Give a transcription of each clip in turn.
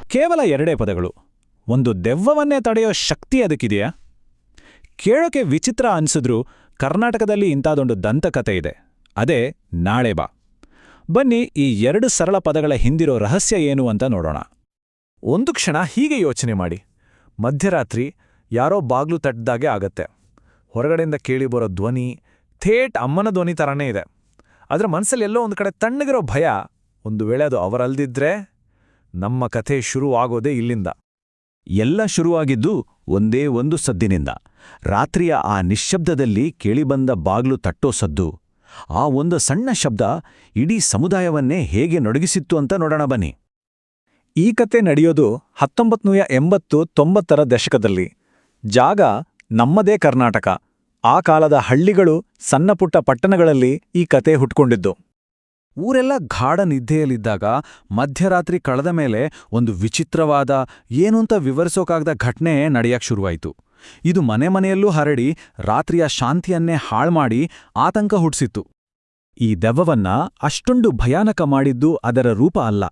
ಕೇವಲ 2 ಪದಗಳು. ಒಂದು ದೆವ್ವವನ್ನೇ ತಡೆಯೋ ಶಕ್ತಿ ಅದಕ್ಕಿದೆಯಾ? ಕೇಳೋಕೆ ವಿಚಿತ್ರ ಅನ್ಸಿದ್ರೂ ಕರ್ನಾಟಕದಲ್ಲಿ ಇಂಥದೊಂದು ದಂತಕತೆ ಇದೆ. ಅದೇ ನಾಳೆ ಬಾ. ಬನ್ನಿ ಈ 2 ಸರಳ ಪದಗಳ ಹಿಂದಿರೋ ರಹಸ್ಯ ಏನು ಅಂತ ನೋಡೋಣ. ಒಂದು ಕ್ಷಣ ಹೀಗೆ ಯೋಚನೆ ಮಾಡಿ. ಮಧ್ಯರಾತ್ರಿ ಯಾರೋ ಬಾಗ್ಲು ತಟ್ಟದಾಗೆ ಆಗತ್ತೆ. ಹೊರಗಡೆಯಿಂದ ಕೇಳಿಬರೋ ಧ್ವನಿ ಥೇಟ್ ಅಮ್ಮನ ಧ್ವನಿ ಥರನೇ ಇದೆ. ಅದರ ಮನಸ್ಸಲ್ಲಿ ಎಲ್ಲೋ ಒಂದು ಕಡೆ ತಣ್ಣಗಿರೋ ಭಯ. ಒಂದು ವೇಳೆ ಅದು ಅವರಲ್ದಿದ್ರೆ ನಮ್ಮ ಕಥೆ ಶುರುವಾಗೋದೇ ಇಲ್ಲಿಂದ. ಎಲ್ಲ ಶುರುವಾಗಿದ್ದು ಒಂದೇ ಒಂದು ಸದ್ದಿನಿಂದ. ರಾತ್ರಿಯ ಆ ನಿಶ್ಶಬ್ದದಲ್ಲಿ ಕೇಳಿಬಂದ ಬಾಗ್ಲು ತಟ್ಟೋ ಸದ್ದು. ಆ ಒಂದು ಸಣ್ಣ ಶಬ್ದ ಇಡೀ ಸಮುದಾಯವನ್ನೇ ಹೇಗೆ ನಡುಗಿಸಿತ್ತು ಅಂತ ನೋಡೋಣ ಬನ್ನಿ. ಈ ಕತೆ ನಡೆಯೋದು 1980-90ರ ದಶಕದಲ್ಲಿ. ಜಾಗ ನಮ್ಮದೇ ಕರ್ನಾಟಕ. ಆ ಕಾಲದ ಹಳ್ಳಿಗಳು, ಸಣ್ಣಪುಟ್ಟ ಪಟ್ಟಣಗಳಲ್ಲಿ ಈ ಕತೆ ಹುಟ್ಕೊಂಡಿದ್ದು. ಊರೆಲ್ಲ ಗಾಢ ನಿದ್ದೆಯಲ್ಲಿದ್ದಾಗ ಮಧ್ಯರಾತ್ರಿ ಕಳೆದ ಮೇಲೆ ಒಂದು ವಿಚಿತ್ರವಾದ, ಏನೂಂತ ವಿವರಿಸೋಕಾಗದ ಘಟನೆ ನಡೆಯಕ್ಕೆ ಶುರುವಾಯಿತು. ಇದು ಮನೆಯಲ್ಲೂ ಹರಡಿ ರಾತ್ರಿಯ ಶಾಂತಿಯನ್ನೇ ಹಾಳ್ಮಾಡಿ ಆತಂಕ ಹುಟ್ಟಿಸಿತ್ತು. ಈ ದೆವ್ವವನ್ನ ಅಷ್ಟೊಂದು ಭಯಾನಕ ಮಾಡಿದ್ದು ಅದರ ರೂಪ ಅಲ್ಲ,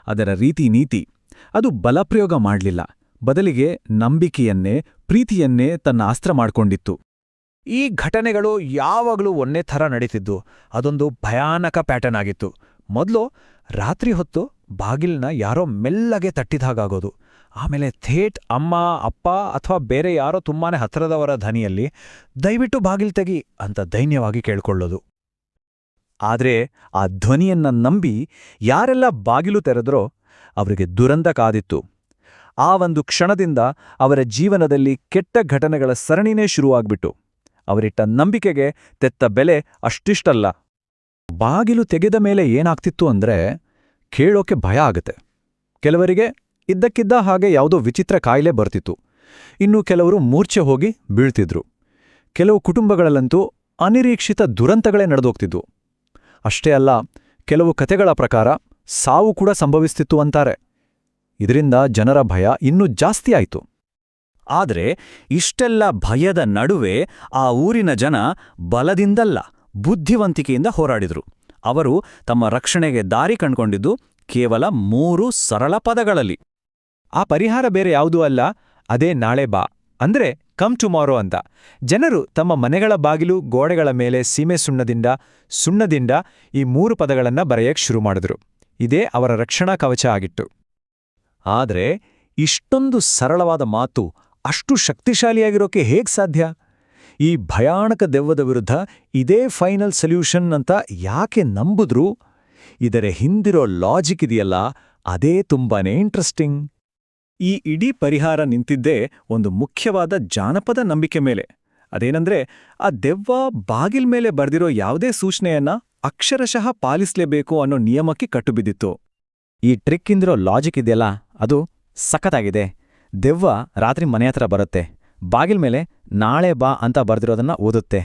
ಅದರ ರೀತಿ ನೀತಿ. ಅದು ಬಲಪ್ರಯೋಗ ಮಾಡಲಿಲ್ಲ, ಬದಲಿಗೆ ನಂಬಿಕೆಯನ್ನೇ, ಪ್ರೀತಿಯನ್ನೇ ತನ್ನ ಅಸ್ತ್ರ ಮಾಡ್ಕೊಂಡಿತ್ತು. ಈ ಘಟನೆಗಳು ಯಾವಾಗಲೂ ಒಂದೇ ಥರ ನಡೀತಿದ್ದು. ಅದೊಂದು ಭಯಾನಕ ಪ್ಯಾಟರ್ನ್ ಆಗಿತ್ತು. ಮೊದಲು ರಾತ್ರಿ ಹೊತ್ತು ಬಾಗಿಲ್ನ ಯಾರೋ ಮೆಲ್ಲಗೆ ತಟ್ಟಿದಾಗಾಗೋದು. ಆಮೇಲೆ ಥೇಟ್ ಅಮ್ಮ, ಅಪ್ಪ ಅಥವಾ ಬೇರೆ ಯಾರೋ ತುಂಬಾನೇ ಹತ್ತಿರದವರ ಧ್ವನಿಯಲ್ಲಿ ದಯವಿಟ್ಟು ಬಾಗಿಲ್ ತೆಗಿ ಅಂತ ದೈನ್ಯವಾಗಿ ಕೇಳ್ಕೊಳ್ಳೋದು. ಆದ್ರೆ ಆ ಧ್ವನಿಯನ್ನ ನಂಬಿ ಯಾರೆಲ್ಲ ಬಾಗಿಲು ತೆರೆದ್ರೋ ಅವರಿಗೆ ದುರಂತ ಕಾದಿತ್ತು. ಆ ಒಂದು ಕ್ಷಣದಿಂದ ಅವರ ಜೀವನದಲ್ಲಿ ಕೆಟ್ಟ ಘಟನೆಗಳ ಸರಣಿನೇ ಶುರುವಾಗ್ಬಿಟ್ಟು. ಅವರಿಟ್ಟ ನಂಬಿಕೆಗೆ ತೆತ್ತ ಬೆಲೆ ಅಷ್ಟಿಷ್ಟಲ್ಲ. ಬಾಗಿಲು ತೆಗೆದ ಮೇಲೆ ಏನಾಗ್ತಿತ್ತು ಅಂದ್ರೆ ಕೇಳೋಕೆ ಭಯ ಆಗತ್ತೆ. ಕೆಲವರಿಗೆ ಇದ್ದಕ್ಕಿದ್ದ ಹಾಗೆ ಯಾವುದೋ ವಿಚಿತ್ರ ಕಾಯಿಲೆ ಬರ್ತಿತ್ತು. ಇನ್ನು ಕೆಲವರು ಮೂರ್ಛೆ ಹೋಗಿ ಬೀಳ್ತಿದ್ರು. ಕೆಲವು ಕುಟುಂಬಗಳಲ್ಲಂತೂ ಅನಿರೀಕ್ಷಿತ ದುರಂತಗಳೇ ನಡೆದೋಗ್ತಿದ್ವು. ಅಷ್ಟೇ ಅಲ್ಲ, ಕೆಲವು ಕತೆಗಳ ಪ್ರಕಾರ ಸಾವು ಕೂಡ ಸಂಭವಿಸ್ತಿತ್ತು ಅಂತಾರೆ. ಇದರಿಂದ ಜನರ ಭಯ ಇನ್ನೂ ಜಾಸ್ತಿ ಆಯಿತು. ಆದ್ರೆ ಇಷ್ಟೆಲ್ಲ ಭಯದ ನಡುವೆ ಆ ಊರಿನ ಜನ ಬಲದಿಂದಲ್ಲ, ಬುದ್ಧಿವಂತಿಕೆಯಿಂದ ಹೋರಾಡಿದ್ರು. ಅವರು ತಮ್ಮ ರಕ್ಷಣೆಗೆ ದಾರಿ ಕಂಡ್ಕೊಂಡಿದ್ದು ಕೇವಲ 3 ಸರಳ ಪದಗಳಲ್ಲಿ. ಆ ಪರಿಹಾರ ಬೇರೆ ಯಾವುದೂ ಅಲ್ಲ, ಅದೇ ನಾಳೆ ಬಾ, ಅಂದ್ರೆ ಕಮ್ ಟುಮಾರೋ ಅಂತ. ಜನರು ತಮ್ಮ ಮನೆಗಳ ಬಾಗಿಲು, ಗೋಡೆಗಳ ಮೇಲೆ ಸೀಮೆ ಸುಣ್ಣದಿಂದ ಈ 3 ಪದಗಳನ್ನ ಬರೆಯಕ್ಕೆ ಶುರು ಮಾಡಿದ್ರು. ಇದೇ ಅವರ ರಕ್ಷಣಾ ಕವಚ ಆಗಿತ್ತು. ಆದ್ರೆ ಇಷ್ಟೊಂದು ಸರಳವಾದ ಮಾತು ಅಷ್ಟು ಶಕ್ತಿಶಾಲಿಯಾಗಿರೋಕೆ ಹೇಗ್ ಸಾಧ್ಯ? ಈ ಭಯಾನಕ ದೆವ್ವದ ವಿರುದ್ಧ ಇದೇ ಫೈನಲ್ ಸೊಲ್ಯೂಷನ್ ಅಂತ ಯಾಕೆ ನಂಬುದ್ರು? ಇದರ ಹಿಂದಿರೋ ಲಾಜಿಕ್ ಇದೆಯಲ್ಲ, ಅದೇ ತುಂಬಾನೇ ಇಂಟ್ರೆಸ್ಟಿಂಗ್. ಈ ಇಡೀ ಪರಿಹಾರ ನಿಂತಿದ್ದೇ ಒಂದು ಮುಖ್ಯವಾದ ಜಾನಪದ ನಂಬಿಕೆ ಮೇಲೆ. ಅದೇನಂದ್ರೆ, ಆ ದೆವ್ವ ಬಾಗಿಲ್ ಮೇಲೆ ಬರ್ದಿರೋ ಯಾವುದೇ ಸೂಚನೆಯನ್ನ ಅಕ್ಷರಶಃ ಪಾಲಿಸ್ಲೇಬೇಕು ಅನ್ನೋ ನಿಯಮಕ್ಕೆ ಕಟ್ಟುಬಿದ್ದಿತ್ತು. ಈ ಟ್ರಿಕ್ಕಿಂದಿರೋ ಲಾಜಿಕ್ ಇದೆಯಲ್ಲ, ಅದು ಸಖತ್ತಾಗಿದೆ. ದೆವ್ವ ರಾತ್ರಿ ಮನೆ ಹತ್ರ ಬರುತ್ತೆ, ಬಾಗಿಲ್ ಮೇಲೆ ನಾಳೆ ಬಾ ಅಂತ ಬರ್ದಿರೋದನ್ನ ಓದುತ್ತೆ.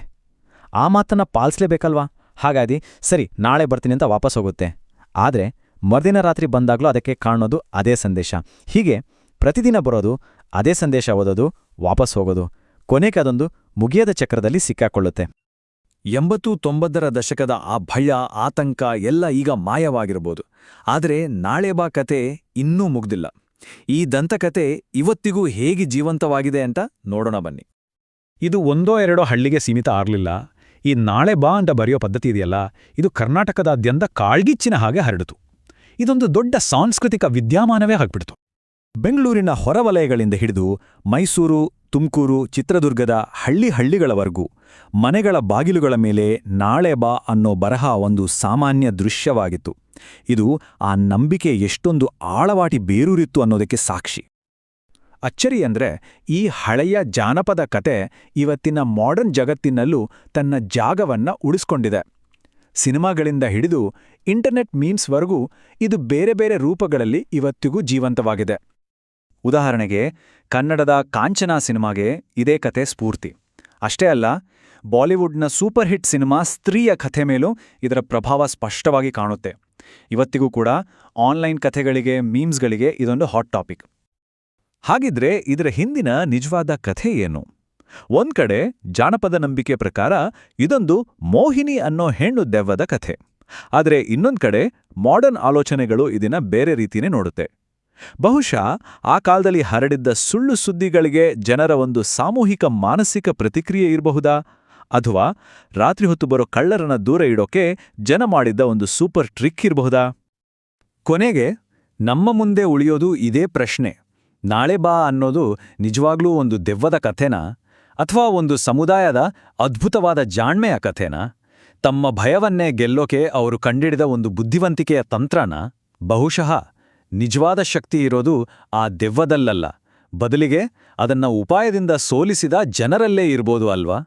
ಆ ಮಾತನ್ನ ಪಾಲಿಸ್ಲೇಬೇಕಲ್ವಾ? ಹಾಗಾಗಿ ಸರಿ ನಾಳೆ ಬರ್ತೀನಿ ಅಂತ ವಾಪಸ್ ಹೋಗುತ್ತೆ. ಆದ್ರೆ ಮರ್ದಿನ ರಾತ್ರಿ ಬಂದಾಗ್ಲೂ ಅದಕ್ಕೆ ಕಾಣೋದು ಅದೇ ಸಂದೇಶ. ಹೀಗೆ ಪ್ರತಿದಿನ ಬರೋದು, ಅದೇ ಸಂದೇಶ ಓದೋದು, ವಾಪಸ್ ಹೋಗೋದು. ಕೊನೆಗೆ ಅದೊಂದು ಮುಗಿಯದ ಚಕ್ರದಲ್ಲಿ ಸಿಕ್ಕಾಕೊಳ್ಳುತ್ತೆ. 80-90ರ ದಶಕದ ಆ ಭಯ, ಆತಂಕ ಎಲ್ಲ ಈಗ ಮಾಯವಾಗಿರ್ಬೋದು. ಆದರೆ ನಾಳೆ ಬಾ ಕತೆ ಇನ್ನೂ ಮುಗ್ದಿಲ್ಲ. ಈ ದಂತಕತೆ ಇವತ್ತಿಗೂ ಹೇಗೆ ಜೀವಂತವಾಗಿದೆ ಅಂತ ನೋಡೋಣ ಬನ್ನಿ. ಇದು 1-2 ಹಳ್ಳಿಗೆ ಸೀಮಿತ ಆಗಲಿಲ್ಲ. ಈ ನಾಳೆ ಬಾ ಅಂತ ಬರೆಯೋ ಪದ್ಧತಿ ಇದೆಯಲ್ಲ, ಇದು ಕರ್ನಾಟಕದಾದ್ಯಂತ ಕಾಳ್ಗಿಚ್ಚಿನ ಹಾಗೆ ಹರಡಿತು. ಇದೊಂದು ದೊಡ್ಡ ಸಾಂಸ್ಕೃತಿಕ ವಿದ್ಯಮಾನವೇ ಆಗ್ಬಿಡ್ತು. ಬೆಂಗಳೂರಿನ ಹೊರವಲಯಗಳಿಂದ ಹಿಡಿದು ಮೈಸೂರು, ತುಮಕೂರು, ಚಿತ್ರದುರ್ಗದ ಹಳ್ಳಿಗಳವರೆಗೂ ಮನೆಗಳ ಬಾಗಿಲುಗಳ ಮೇಲೆ ನಾಳೆ ಬಾ ಅನ್ನೋ ಬರಹ ಒಂದು ಸಾಮಾನ್ಯ ದೃಶ್ಯವಾಗಿತ್ತು. ಇದು ಆ ನಂಬಿಕೆ ಎಷ್ಟೊಂದು ಆಳವಾಟಿ ಬೇರೂರಿತ್ತು ಅನ್ನೋದಕ್ಕೆ ಸಾಕ್ಷಿ. ಅಚ್ಚರಿ ಅಂದ್ರೆ, ಈ ಹಳೆಯ ಜಾನಪದ ಕತೆ ಇವತ್ತಿನ ಮಾಡರ್ನ್ ಜಗತ್ತಿನಲ್ಲೂ ತನ್ನ ಜಾಗವನ್ನ ಉಳಿಸ್ಕೊಂಡಿದೆ. ಸಿನಿಮಾಗಳಿಂದ ಹಿಡಿದು ಇಂಟರ್ನೆಟ್ ಮೀಮ್ಸ್ವರೆಗೂ ಇದು ಬೇರೆ ಬೇರೆ ರೂಪಗಳಲ್ಲಿ ಇವತ್ತಿಗೂ ಜೀವಂತವಾಗಿದೆ. ಉದಾಹರಣೆಗೆ, ಕನ್ನಡದ ಕಾಂಚನ ಸಿನಿಮಾಗೆ ಇದೇ ಕತೆ ಸ್ಫೂರ್ತಿ. ಅಷ್ಟೇ ಅಲ್ಲ, ಬಾಲಿವುಡ್ನ ಸೂಪರ್ ಹಿಟ್ ಸಿನಿಮಾ ಸ್ತ್ರೀಯ ಕಥೆ ಮೇಲೂ ಇದರ ಪ್ರಭಾವ ಸ್ಪಷ್ಟವಾಗಿ ಕಾಣುತ್ತೆ. ಇವತ್ತಿಗೂ ಕೂಡ ಆನ್ಲೈನ್ ಕಥೆಗಳಿಗೆ, ಮೀಮ್ಸ್ಗಳಿಗೆ ಇದೊಂದು ಹಾಟ್ ಟಾಪಿಕ್. ಹಾಗಿದ್ರೆ ಇದರ ಹಿಂದಿನ ನಿಜವಾದ ಕಥೆ ಏನು? ಒಂದ್ ಕಡೆ ಜಾನಪದ ನಂಬಿಕೆ ಪ್ರಕಾರ ಇದೊಂದು ಮೋಹಿನಿ ಅನ್ನೋ ಹೆಣ್ಣು ದೆವ್ವದ ಕಥೆ. ಆದರೆ ಇನ್ನೊಂದ್ ಕಡೆ ಮಾಡರ್ನ್ ಆಲೋಚನೆಗಳು ಇದನ್ನ ಬೇರೆ ರೀತಿನೇ ನೋಡುತ್ತೆ. ಬಹುಶಃ ಆ ಕಾಲದಲ್ಲಿ ಹರಡಿದ್ದ ಸುಳ್ಳು ಸುದ್ದಿಗಳಿಗೆ ಜನರ ಒಂದು ಸಾಮೂಹಿಕ ಮಾನಸಿಕ ಪ್ರತಿಕ್ರಿಯೆ ಇರಬಹುದಾ? ಅಥವಾ ರಾತ್ರಿ ಹೊತ್ತು ಬರೋ ಕಳ್ಳರನ್ನ ದೂರ ಇಡೋಕೆ ಜನ ಮಾಡಿದ್ದ ಒಂದು ಸೂಪರ್ ಟ್ರಿಕ್ ಇರಬಹುದಾ? ಕೊನೆಗೆ ನಮ್ಮ ಮುಂದೆ ಉಳಿಯೋದು ಇದೇ ಪ್ರಶ್ನೆ. ನಾಳೆ ಬಾ ಅನ್ನೋದು ನಿಜವಾಗ್ಲೂ ಒಂದು ದೆವ್ವದ ಕಥೆನಾ? ಅಥವಾ ಒಂದು ಸಮುದಾಯದ ಅದ್ಭುತವಾದ ಜಾಣ್ಮೆಯ ಕಥೆನಾ? ತಮ್ಮ ಭಯವನ್ನೇ ಗೆಲ್ಲೋಕೆ ಅವರು ಕಂಡಿಡಿದ ಒಂದು ಬುದ್ಧಿವಂತಿಕೆಯ ತಂತ್ರನಾ? ಬಹುಶಃ ನಿಜವಾದ ಶಕ್ತಿ ಇರೋದು ಆ ದೆವ್ವದಲ್ಲಲ್ಲ, ಬದಲಿಗೆ ಅದನ್ನ ಉಪಾಯದಿಂದ ಸೋಲಿಸಿದ ಜನರಲ್ಲೇ ಇರ್ಬೋದು ಅಲ್ವಾ?